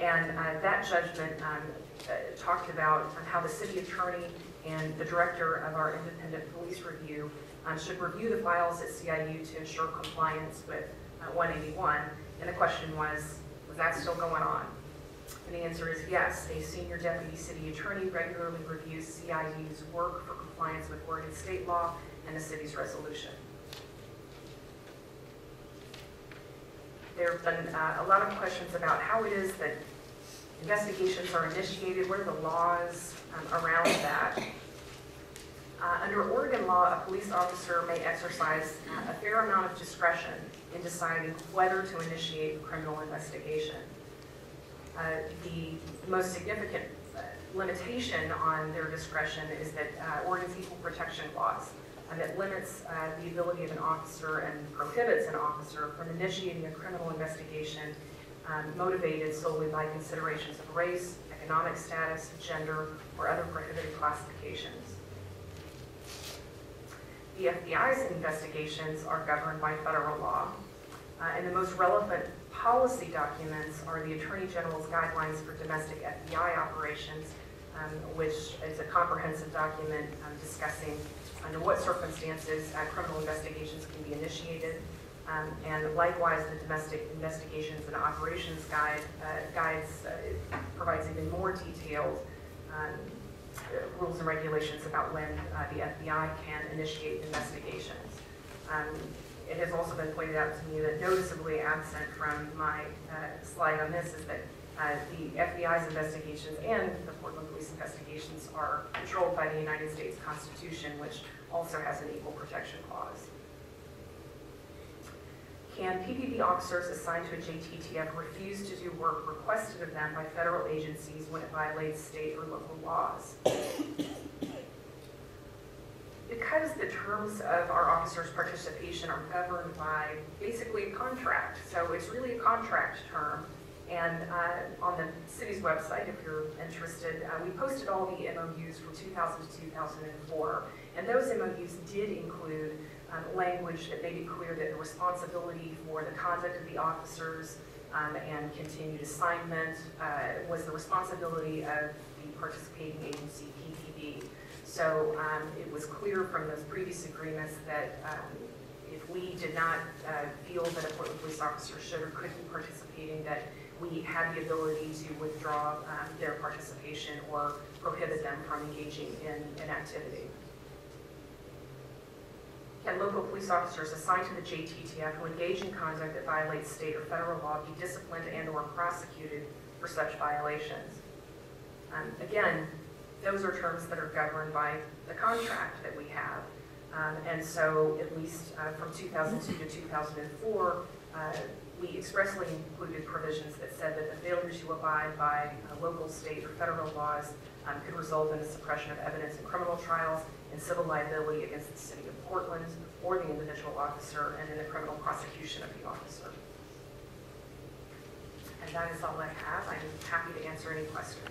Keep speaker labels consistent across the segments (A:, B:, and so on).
A: And that judgment talked about how the city attorney and the director of our independent police review should review the files at CIU to ensure compliance with 181. And the question was that still going on? And the answer is yes. A senior deputy city attorney regularly reviews CIU's work for compliance with Oregon state law and the city's resolution. There have been a lot of questions about how it is that investigations are initiated. What are the laws around that? Under Oregon law, a police officer may exercise a fair amount of discretion in deciding whether to initiate a criminal investigation. The most significant limitation on their discretion is that Oregon's equal protection clause that limits the ability of an officer and prohibits an officer from initiating a criminal investigation motivated solely by considerations of race, economic status, gender, or other prohibited classifications. The FBI's investigations are governed by federal law, and the most relevant policy documents are the Attorney General's Guidelines for Domestic FBI Operations, which is a comprehensive document discussing under what circumstances criminal investigations can be initiated, and likewise the Domestic Investigations and Operations Guides provides even more detailed rules and regulations about when the FBI can initiate investigations. It has also been pointed out to me that noticeably absent from my slide on this is that the FBI's investigations and the Portland Police investigations are controlled by the United States Constitution, which also has an equal protection clause. Can PPP officers assigned to a JTTF refuse to do work requested of them by federal agencies when it violates state or local laws? Because the terms of our officers' participation are governed by basically a contract, so it's really a contract term. And on the city's website, if you're interested, we posted all the MOUs from 2000 to 2004, and those MOUs did include language that made it clear that the responsibility for the conduct of the officers and continued assignment was the responsibility of the participating agency, PPP. So it was clear from those previous agreements that if we did not feel that a Portland police officer should or could be participating, that we had the ability to withdraw their participation or prohibit them from engaging in an activity. Can local police officers assigned to the JTTF who engage in conduct that violates state or federal law be disciplined and or prosecuted for such violations? Again, those are terms that are governed by the contract that we have. And so at least from 2002 to 2004, we expressly included provisions that said that the failure to abide by local, state, or federal laws could result in the suppression of evidence in criminal trials and civil liability against the city of Portland or the individual officer and in the criminal prosecution of the officer. And that is all I have. I'm happy to answer any questions.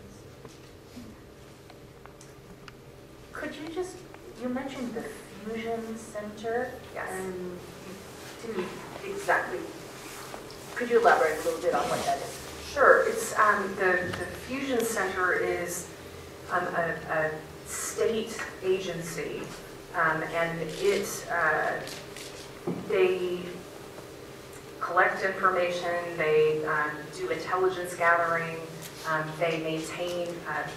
B: Could you just, you mentioned the Fusion Center.
A: Yes.
B: And you didn't exactly, could you elaborate a little bit on what that is?
A: Sure. It's the Fusion Center is a state agency, and they collect information, they do intelligence gathering, they maintain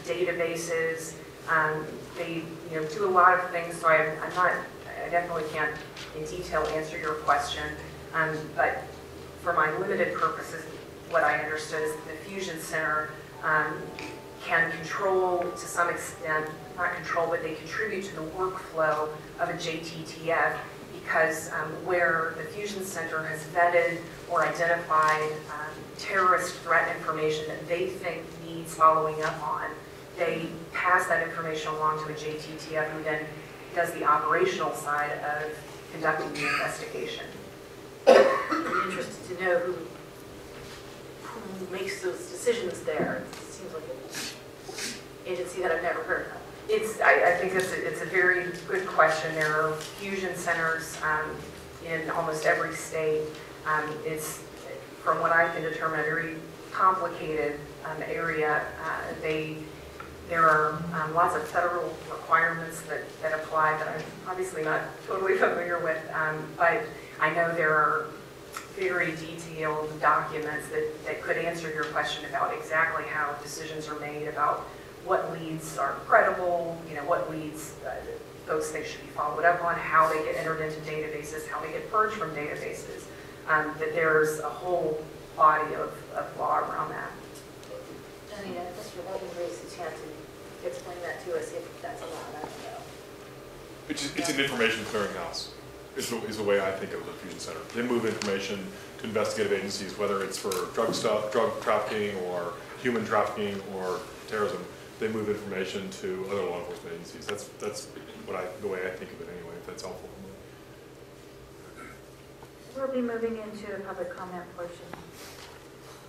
A: databases, they do a lot of things. So I definitely can't in detail answer your question, but for my limited purposes, what I understood is that the Fusion Center can control, to some extent, not control, but they contribute to the workflow of a JTTF because where the Fusion Center has vetted or identified terrorist threat information that they think needs following up on, they pass that information along to a JTTF who then does the operational side of conducting the investigation.
B: I'm interested to know who makes those decisions there. It seems like an agency that I've never heard of.
A: I think it's a very good question. There are fusion centers in almost every state. It's, from what I can determine, a very complicated area. There are lots of federal requirements that apply that I'm obviously not totally familiar with, but I know there are very detailed documents that could answer your question about exactly how decisions are made about what leads are credible, what leads folks think should be followed up on, how they get entered into databases, how they get purged from databases, that there's a whole body of law around that.
B: Mr. Logan raised his hand to explain that to us if that's allowed. I don't know.
C: It's an information clearinghouse, is the way I think of the Fusion Center. They move information to investigative agencies, whether it's for drug trafficking or human trafficking or terrorism. They move information to other law enforcement agencies. That's the way I think of it anyway, if that's helpful.
D: We'll be moving into the public comment portion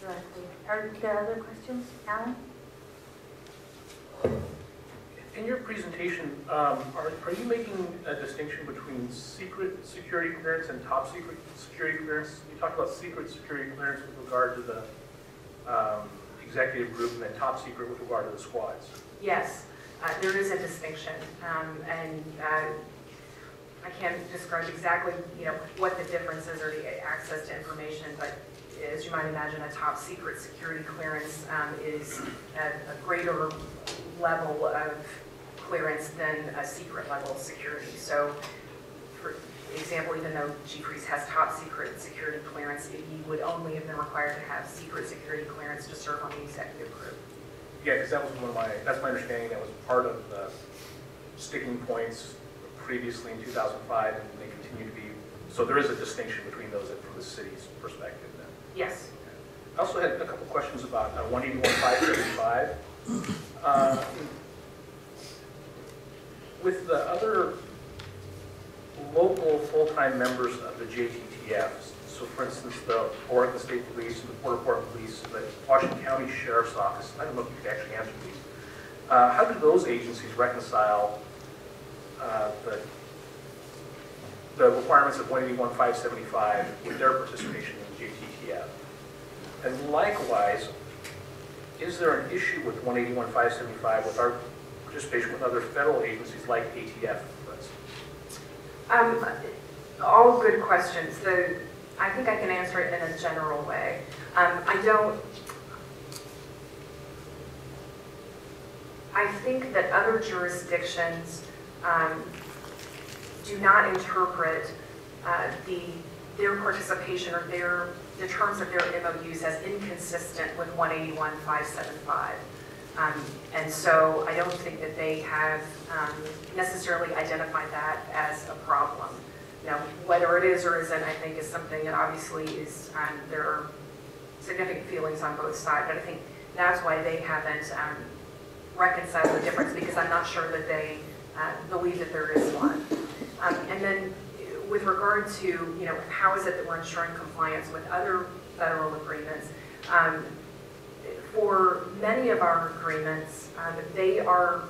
D: directly. Are there other questions? Alan?
E: In your presentation, are you making a distinction between secret security clearance and top secret security clearance? You talked about secret security clearance with regard to the executive group and then top secret with regard to the squads.
A: Yes, there is a distinction, and I can't describe exactly what the difference is or the access to information, but as you might imagine, a top secret security clearance is a greater level of clearance than a secret level of security. So, for example, even though Chief has top secret security clearance, he would only have been required to have secret security clearance to serve on the executive group.
E: Yeah, because that was that's my understanding, that was part of the sticking points previously in 2005, and they continue to be, so there is a distinction between those from the city's perspective then.
A: Yes.
E: I also had a couple questions about 181.575. With the other local full-time members of the JTTF, so for instance, the Oregon State Police, the Port Authority Police, the Washington County Sheriff's Office, I don't know if you could actually answer these. How do those agencies reconcile the requirements of 181.575 with their participation in JTTF? And likewise, is there an issue with 181.575 with our participation with other federal agencies like ATF, for instance?
A: All good questions. I think I can answer it in a general way. I think that other jurisdictions do not interpret their participation or the terms of their MOUs as inconsistent with 181.575. And so I don't think that they have necessarily identified that as a problem. Now, whether it is or isn't, I think is something that obviously is, there are significant feelings on both sides, but I think that's why they haven't reconciled the difference, because I'm not sure that they believe that there is one. And then with regard to, how is it that we're ensuring compliance with other federal agreements, for many of our agreements, they are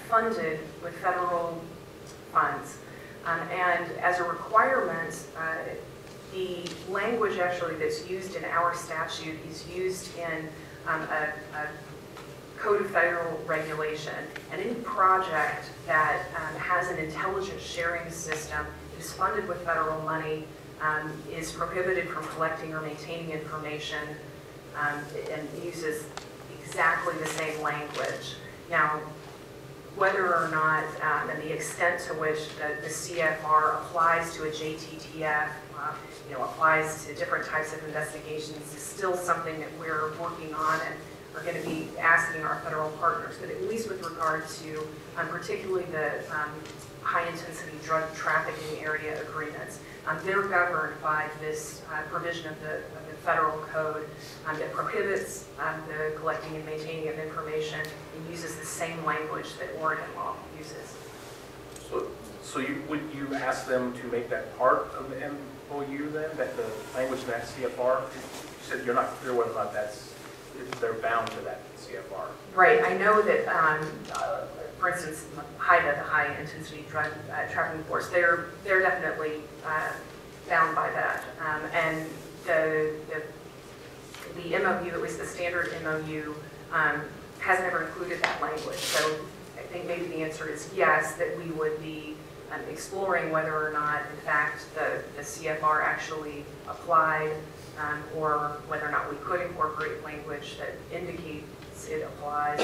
A: funded with federal funds. And as a requirement, the language actually that's used in our statute is used in a Code of Federal Regulation. And any project that has an intelligence sharing system is funded with federal money, is prohibited from collecting or maintaining information, and uses exactly the same language. Now, whether or not, and the extent to which the CFR applies to a JTTF, applies to different types of investigations is still something that we're working on and are going to be asking our federal partners. But at least with regard to particularly the high-intensity drug trafficking area agreements, they're governed by this provision of the federal code that prohibits the collecting and maintaining of information and uses the same language that Oregon law uses.
E: So would you ask them to make that part of the MOU then, that the language in that CFR? You said you're not clear whether or not they're bound to that CFR.
A: Right. I know that, for instance, HIDA, the High Intensity Drug Trafficking Force, they're definitely bound by that. And the MOU, at least the standard MOU, hasn't ever included that language. So I think maybe the answer is yes, that we would be exploring whether or not, in fact, the CFR actually applied, or whether or not we could incorporate language that indicates it applies.